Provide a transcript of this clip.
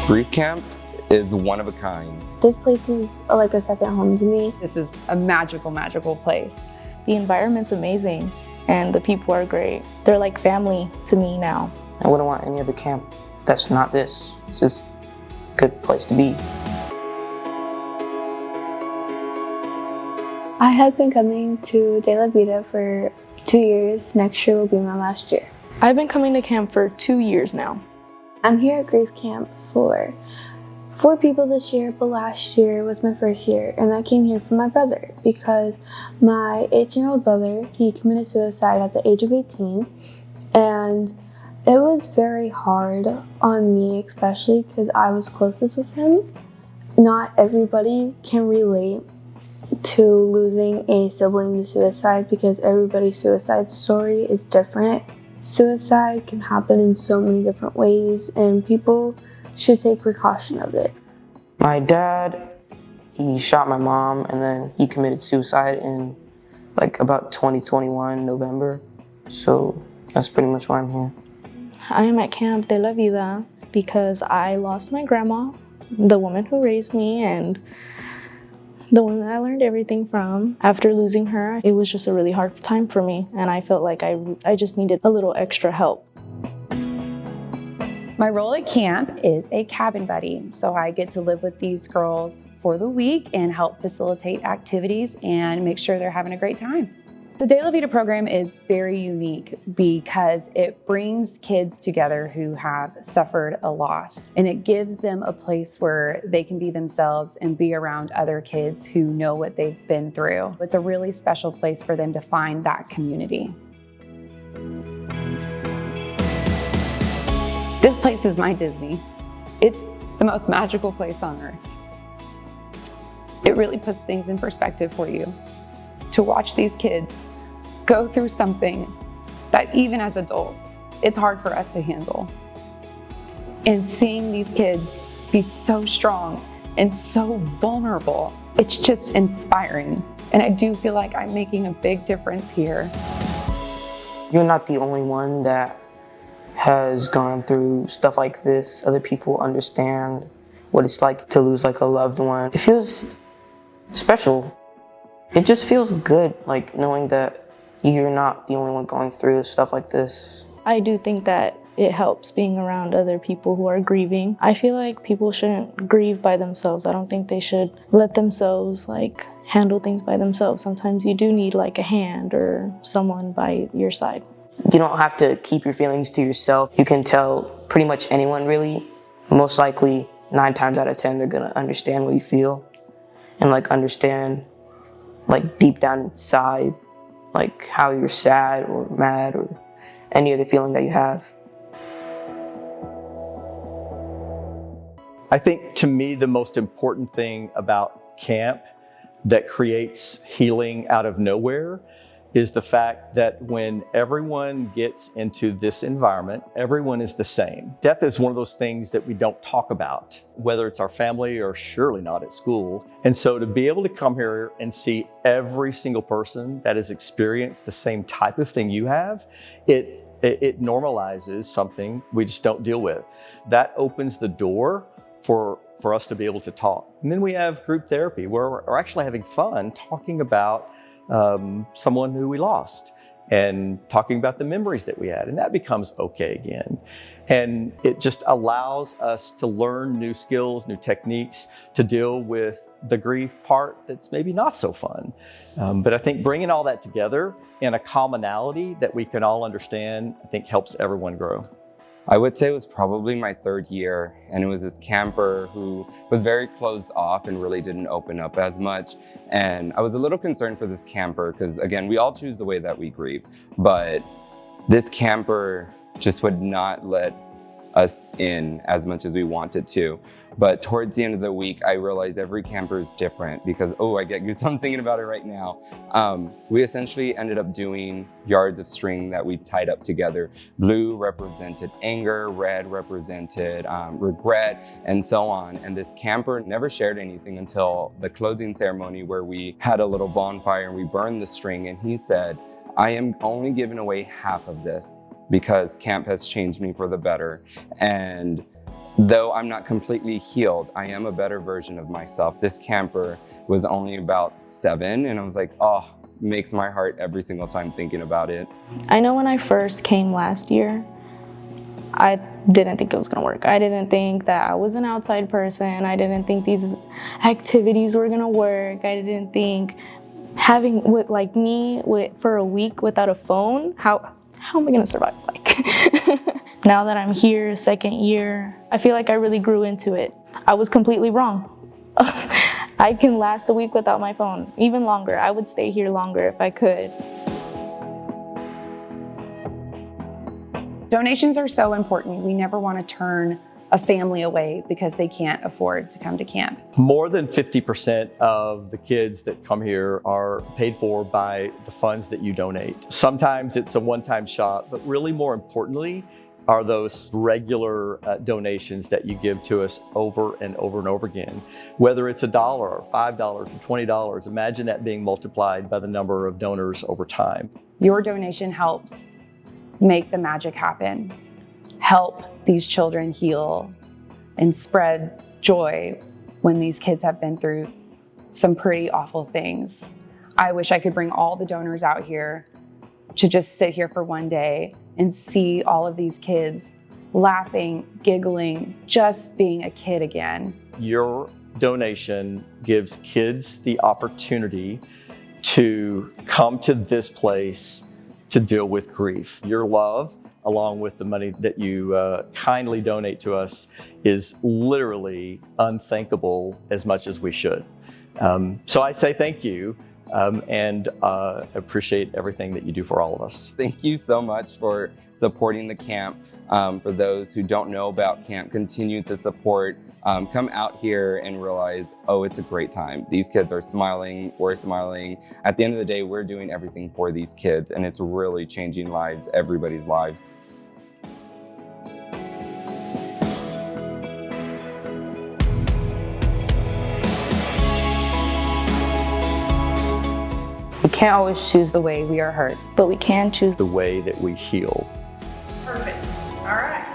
Grief camp is one of a kind. This place is like a second home to me. This is a magical, magical place. The environment's amazing and the people are great. They're like family to me now. I wouldn't want any other camp that's not this. It's just a good place to be. I have been coming to Vida for 2 years. Next year will be my last year. I've been coming to camp for 2 years now. I'm here at Grief Camp for 4 people this year, but last year was my first year, and I came here for my brother because my 18-year-old brother, he committed suicide at the age of 18, and it was very hard on me, especially because I was closest with him. Not everybody can relate to losing a sibling to suicide because everybody's suicide story is different. Suicide can happen in so many different ways, and people should take precaution of it. My dad, he shot my mom, and then he committed suicide in like about 2021 November. So that's pretty much why I'm here. I am at Camp de la Vida because I lost my grandma, the woman who raised me and the one that I learned everything from. After losing her, it was just a really hard time for me, and I felt like I just needed a little extra help. My role at camp is a cabin buddy, so I get to live with these girls for the week and help facilitate activities and make sure they're having a great time. The De La Vida program is very unique because it brings kids together who have suffered a loss, and it gives them a place where they can be themselves and be around other kids who know what they've been through. It's a really special place for them to find that community. This place is my Disney. It's the most magical place on earth. It really puts things in perspective for you to watch these kids go through something that even as adults, it's hard for us to handle. And seeing these kids be so strong and so vulnerable, it's just inspiring. And I do feel like I'm making a big difference here. You're not the only one that has gone through stuff like this. Other people understand what it's like to lose like a loved one. It feels special. It just feels good, like knowing that you're not the only one going through stuff like this. I do think that it helps being around other people who are grieving. I feel like people shouldn't grieve by themselves. I don't think they should let themselves like handle things by themselves. Sometimes you do need like a hand or someone by your side. You don't have to keep your feelings to yourself. You can tell pretty much anyone really. Most likely 9 times out of 10 they're gonna understand what you feel and like understand like deep down inside like how you're sad or mad or any other feeling that you have. I think to me the most important thing about camp that creates healing out of nowhere is the fact that when everyone gets into this environment, everyone is the same. Death is one of those things that we don't talk about, whether it's our family or surely not at school. And so to be able to come here and see every single person that has experienced the same type of thing you have, it normalizes something we just don't deal with. That opens the door for us to be able to talk. And then we have group therapy where we're actually having fun talking about someone who we lost and talking about the memories that we had, and that becomes okay again. And it just allows us to learn new skills, new techniques to deal with the grief part that's maybe not so fun. But I think bringing all that together in a commonality that we can all understand, I think helps everyone grow. I would say it was probably my 3rd year, and it was this camper who was very closed off and really didn't open up as much. And I was a little concerned for this camper because, again, we all choose the way that we grieve, but this camper just would not let us in as much as we wanted to. But towards the end of the week, I realized every camper is different because, I get goosebumps thinking about it right now. We essentially ended up doing yards of string that we tied up together. Blue represented anger, red represented regret, and so on. And this camper never shared anything until the closing ceremony where we had a little bonfire and we burned the string. And he said, I am only giving away half of this because camp has changed me for the better. And Though I'm not completely healed, I am a better version of myself. This camper was only about 7, and I was like, oh, makes my heart every single time thinking about it. I know when I first came last year, I didn't think it was gonna work. I didn't think that I was an outside person. I didn't think these activities were gonna work. I didn't think having for a week without a phone, how am I gonna survive? Now that I'm here, second year, I feel like I really grew into it. I was completely wrong. I can last a week without my phone, even longer. I would stay here longer if I could. Donations are so important. We never want to turn a family away because they can't afford to come to camp. More than 50% of the kids that come here are paid for by the funds that you donate. Sometimes it's a one-time shot, but really more importantly are those regular donations that you give to us over and over and over again. Whether it's $1 or $5 or $20, imagine that being multiplied by the number of donors over time. Your donation helps make the magic happen. Help these children heal and spread joy when these kids have been through some pretty awful things. I wish I could bring all the donors out here to just sit here for one day and see all of these kids laughing, giggling, just being a kid again. Your donation gives kids the opportunity to come to this place to deal with grief. Your love, along with the money that you kindly donate to us, is literally unthinkable as much as we should. So I say thank you and appreciate everything that you do for all of us. Thank you so much for supporting the camp. For those who don't know about camp, continue to support. Come out here and realize, oh, it's a great time. These kids are smiling, we're smiling. At the end of the day, we're doing everything for these kids, and it's really changing lives, everybody's lives. We can't always choose the way we are hurt, But we can choose The way that we heal. Perfect. All right.